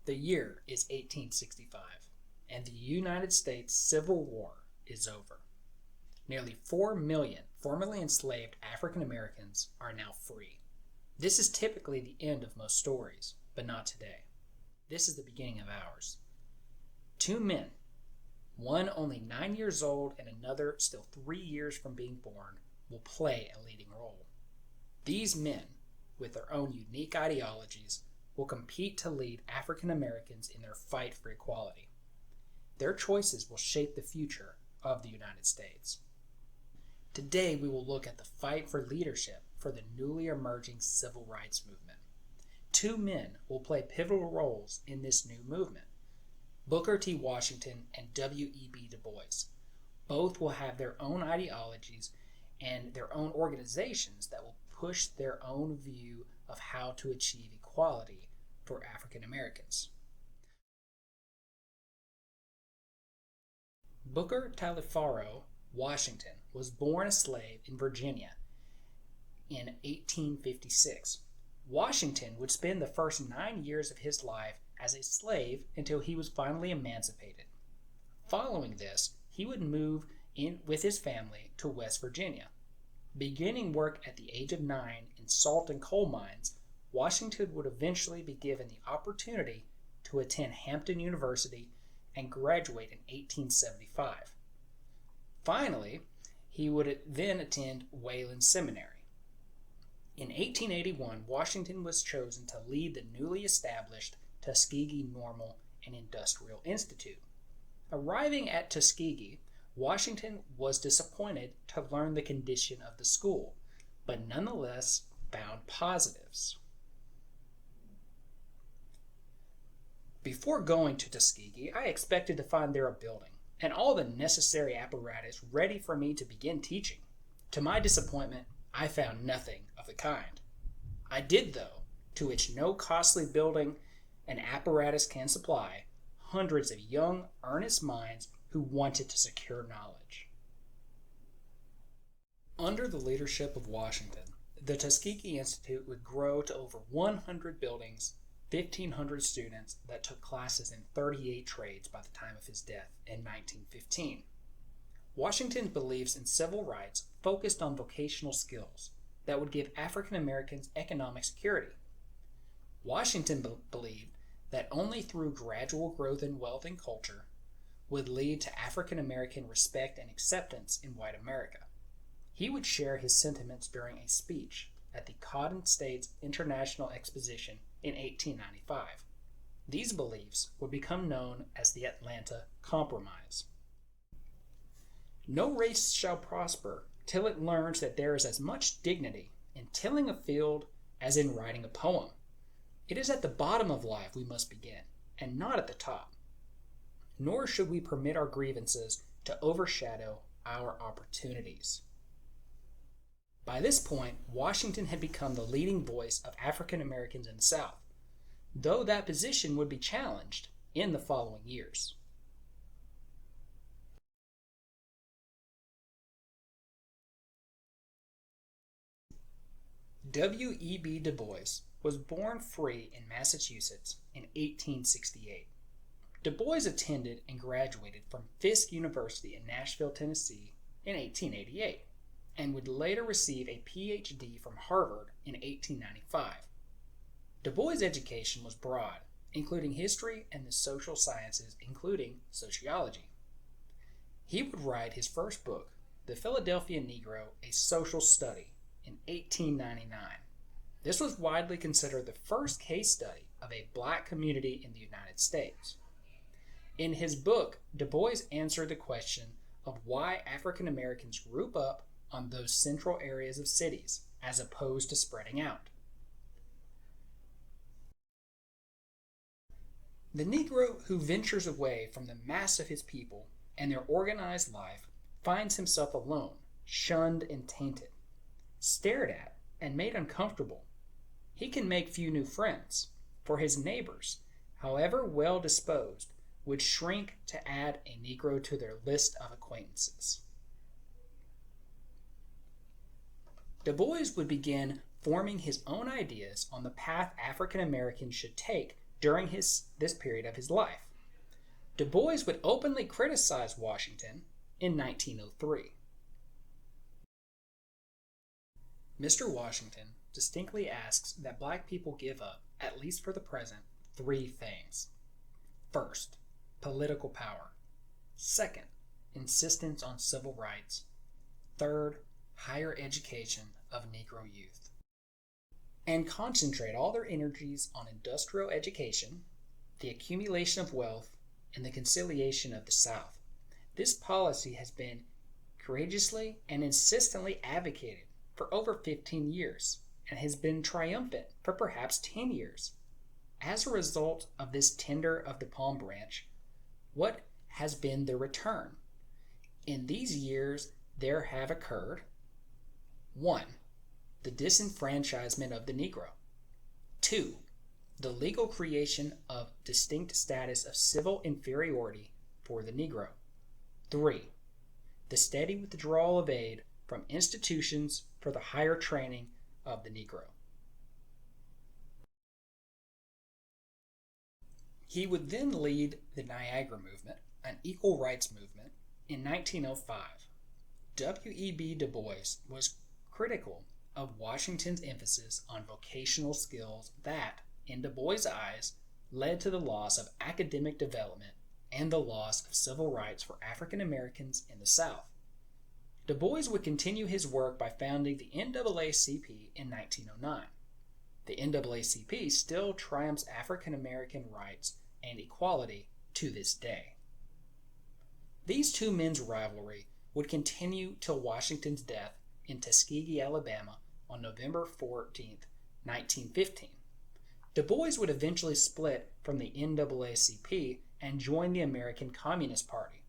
The year is 1865, and the United States Civil War is over. Nearly 4 million formerly enslaved African Americans are now free. This is typically the end of most stories, but not today. This is the beginning of ours. Two men, one only 9 years old and another still 3 years from being born, will play a leading role. These men, with their own unique ideologies, will compete to lead African Americans in their fight for equality. Their choices will shape the future of the United States. Today we will look at the fight for leadership for the newly emerging civil rights movement. Two men will play pivotal roles in this new movement: Booker T. Washington and W.E.B. Du Bois. Both will have their own ideologies and their own organizations that will push their own view of how to achieve equality for African Americans. Booker Taliaferro Washington was born a slave in Virginia in 1856. Washington would spend the first 9 years of his life as a slave until he was finally emancipated. Following this, he would move in with his family to West Virginia. Beginning work at the age of 9 in salt and coal mines, Washington would eventually be given the opportunity to attend Hampton University and graduate in 1875. Finally, he would then attend Wayland Seminary. In 1881, Washington was chosen to lead the newly established Tuskegee Normal and Industrial Institute. Arriving at Tuskegee, Washington was disappointed to learn the condition of the school, but nonetheless found positives. Before going to Tuskegee, I expected to find there a building and all the necessary apparatus ready for me to begin teaching. To my disappointment, I found nothing of the kind. I did, though, to which no costly building and apparatus can supply, hundreds of young, earnest minds who wanted to secure knowledge. Under the leadership of Washington, the Tuskegee Institute would grow to over 100 buildings, 1,500 students that took classes in 38 trades by the time of his death in 1915. Washington believes in civil rights focused on vocational skills that would give African Americans economic security. Washington believed that only through gradual growth in wealth and culture would lead to African American respect and acceptance in white America. He would share his sentiments during a speech at the Cotton States International Exposition in 1895. These beliefs would become known as the Atlanta Compromise. No race shall prosper till it learns that there is as much dignity in tilling a field as in writing a poem. It is at the bottom of life we must begin, and not at the top. Nor should we permit our grievances to overshadow our opportunities. By this point, Washington had become the leading voice of African Americans in the South, though that position would be challenged in the following years. W.E.B. Du Bois was born free in Massachusetts in 1868. Du Bois attended and graduated from Fisk University in Nashville, Tennessee in 1888, and would later receive a Ph.D. from Harvard in 1895. Du Bois' education was broad, including history and the social sciences, including sociology. He would write his first book, The Philadelphia Negro, A Social Study, in 1899. This was widely considered the first case study of a black community in the United States. In his book, Du Bois answered the question of why African Americans group up on those central areas of cities as opposed to spreading out. The Negro who ventures away from the mass of his people and their organized life finds himself alone, shunned and tainted, stared at and made uncomfortable. He can make few new friends, for his neighbors, however well disposed, would shrink to add a Negro to their list of acquaintances. Du Bois would begin forming his own ideas on the path African Americans should take during this period of his life. Du Bois would openly criticize Washington in 1903. Mr. Washington distinctly asks that black people give up, at least for the present, three things. First, political power. Second, insistence on civil rights. Third, higher education of Negro youth. And concentrate all their energies on industrial education, the accumulation of wealth, and the conciliation of the South. This policy has been courageously and insistently advocated for over 15 years and has been triumphant for perhaps 10 years. As a result of this tender of the palm branch, what has been the return? In these years, there have occurred 1. The disenfranchisement of the Negro. 2. The legal creation of distinct status of civil inferiority for the Negro. 3. The steady withdrawal of aid from institutions for the higher training of the Negro. He would then lead the Niagara Movement, an equal rights movement, in 1905. W.E.B. Du Bois was critical of Washington's emphasis on vocational skills that, in Du Bois' eyes, led to the loss of academic development and the loss of civil rights for African Americans in the South. Du Bois would continue his work by founding the NAACP in 1909. The NAACP still triumphs African American rights and equality to this day. These two men's rivalry would continue till Washington's death in Tuskegee, Alabama on November 14, 1915. Du Bois would eventually split from the NAACP and join the American Communist Party.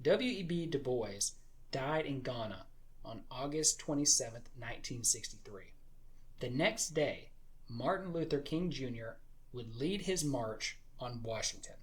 W.E.B. Du Bois died in Ghana on August 27, 1963. The next day, Martin Luther King Jr. would lead his march on Washington.